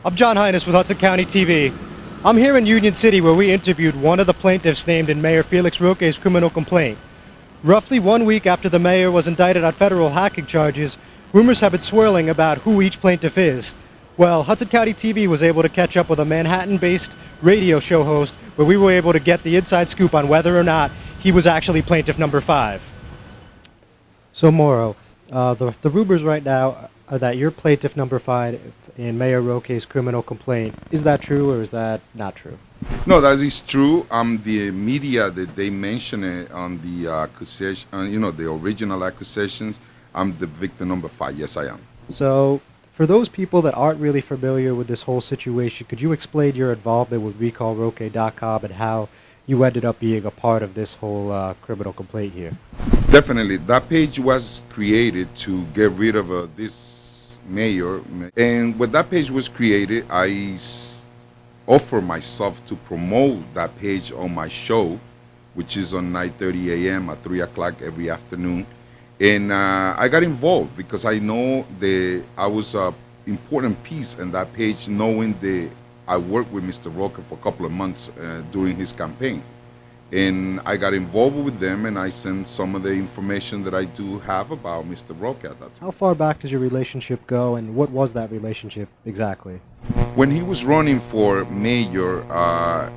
I'm John Hines with Hudson County TV. I'm here in Union City where we interviewed one of the plaintiffs named in Mayor Felix Roque's criminal complaint. Roughly 1 week after the mayor was indicted on federal hacking charges, rumors have been swirling about who each plaintiff is. Well, Hudson County TV was able to catch up with a Manhattan-based radio show host where we were able to get the inside scoop on whether or not he was actually plaintiff number 5. So, Mauro, the rumors right now are that you're plaintiff number 5 in Mayor Roque's criminal complaint. Is that true or is that not true? No, that is true. The media that they mention it on the accusation, the original accusations, I'm the victim number 5. Yes, I am. So, for those people that aren't really familiar with this whole situation, could you explain your involvement with RecallRoque.com and how you ended up being a part of this whole criminal complaint here? Definitely. That page was created to get rid of this mayor. And when that page was created, I offer myself to promote that page on my show, which is on 9:30 a.m. at 3 o'clock every afternoon. And I got involved because I know that I was an important piece in that page, knowing that I worked with Mr. Roque for a couple of months during his campaign. And I got involved with them, and I sent some of the information that I do have about Mr. Roque at that time. How far back does your relationship go, and what was that relationship exactly? When he was running for mayor, I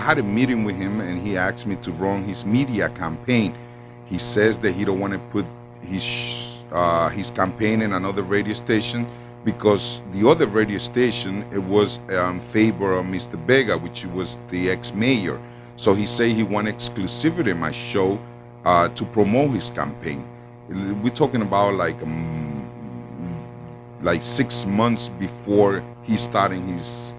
had a meeting with him, and he asked me to run his media campaign. He says that he don't want to put his campaign in another radio station because the other radio station, it was in favor of Mr. Vega, which was the ex-mayor. So he said he wanted exclusivity in my show to promote his campaign. We're talking about like 6 months before he started his,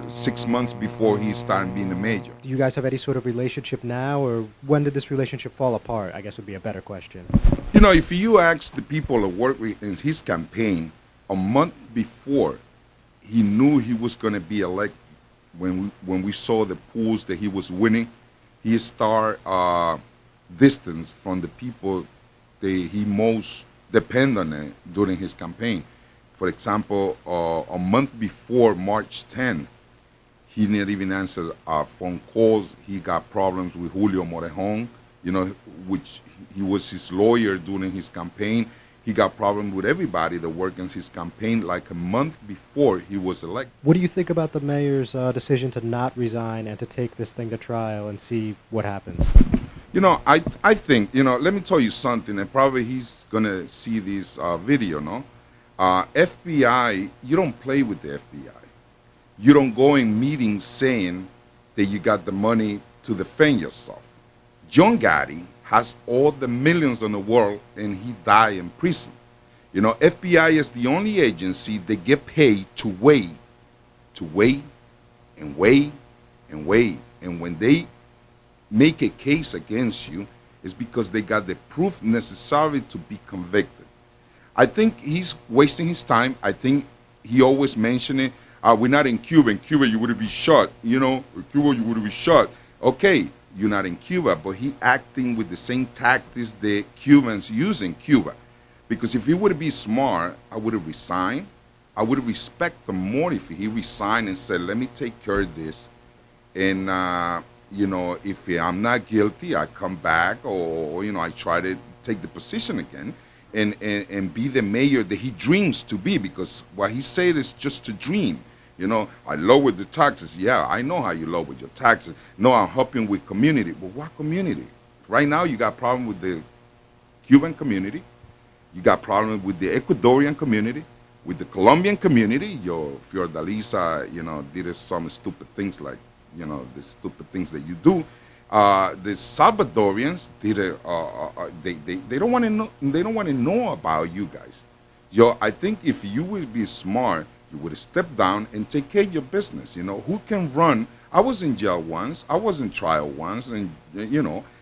6 months before he started being the mayor. Do you guys have any sort of relationship now, or when did this relationship fall apart, I guess would be a better question. If you ask the people that work with in his campaign, a month before he knew he was going to be elected, when we saw the polls that he was winning, he started distance from the people that he most depend on during his campaign. For example, a month before March 10, he didn't even answer phone calls. He got problems with Julio Morejon, which he was his lawyer during his campaign. He got problems with everybody that worked in his campaign like a month before he was elected. What do you think about the mayor's decision to not resign and to take this thing to trial and see what happens? I think, let me tell you something, and probably he's going to see this video, no? FBI, you don't play with the FBI. You don't go in meetings saying that you got the money to defend yourself. John Gotti has all the millions in the world, and he died in prison. FBI is the only agency that get paid to wait and wait and wait. And when they make a case against you, it's because they got the proof necessary to be convicted. I think he's wasting his time. I think he always mentioned it. We're not in Cuba. In Cuba, you would be shot. In Cuba, you would be shot. Okay, you're not in Cuba, but he acting with the same tactics the Cubans use in Cuba. Because if he would be smart, I would have resigned. I would respect him more if he resigned and said, let me take care of this. And, if I'm not guilty, I come back or I try to take the position again and be the mayor that he dreams to be, because what he said is just to dream. I lowered the taxes. Yeah, I know how you lowered your taxes. No, I'm helping with community. But what community? Right now, you got problem with the Cuban community. You got problem with the Ecuadorian community, with the Colombian community. Your Fiordalisa, did some stupid things like, the stupid things that you do. The Salvadorians did they don't want to know. They don't want to know about you guys. I think if you would be smart, you would step down and take care of your business. Who can run? I was in jail once. I was in trial once, and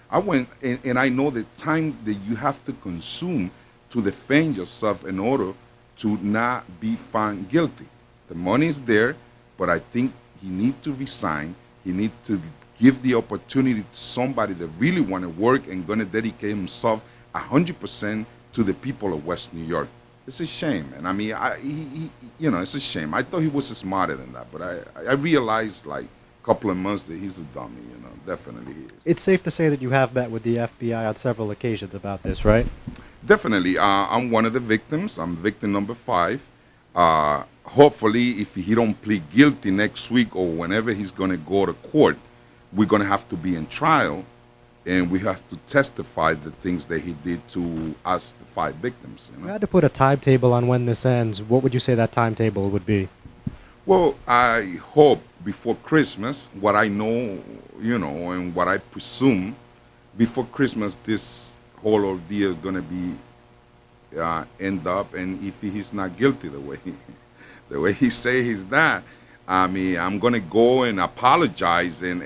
I went and I know the time that you have to consume to defend yourself in order to not be found guilty. The money is there, but I think he needs to resign. He needs to give the opportunity to somebody that really want to work and going to dedicate himself 100% to the people of West New York. It's a shame, and I mean, it's a shame. I thought he was smarter than that, but I realized like a couple of months that he's a dummy. Definitely he is. It's safe to say that you have met with the FBI on several occasions about this, right? Definitely, I'm one of the victims. I'm victim number 5. Hopefully, if he don't plead guilty next week or whenever he's gonna go to court, we're gonna have to be in trial, and we have to testify the things that he did to us, the 5 victims. If you had to put a timetable on when this ends, what would you say that timetable would be? Well, I hope before Christmas, what I know, and what I presume, before Christmas, this whole ordeal is gonna be end up, and if he's not guilty the way he say he's not, I mean, I'm gonna go and apologize and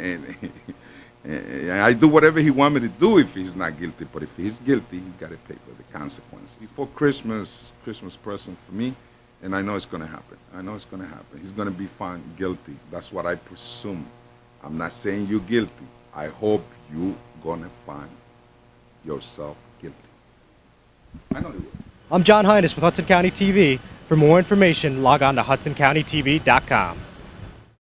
and I do whatever he want me to do if he's not guilty. But if he's guilty, he's got to pay for the consequences. Before Christmas present for me, and I know it's gonna happen. I know it's gonna happen. He's gonna be found guilty. That's what I presume. I'm not saying you're guilty. I hope you gonna find yourself guilty. I know you will. I'm John Hines with Hudson County TV. For more information, log on to hudsoncountytv.com.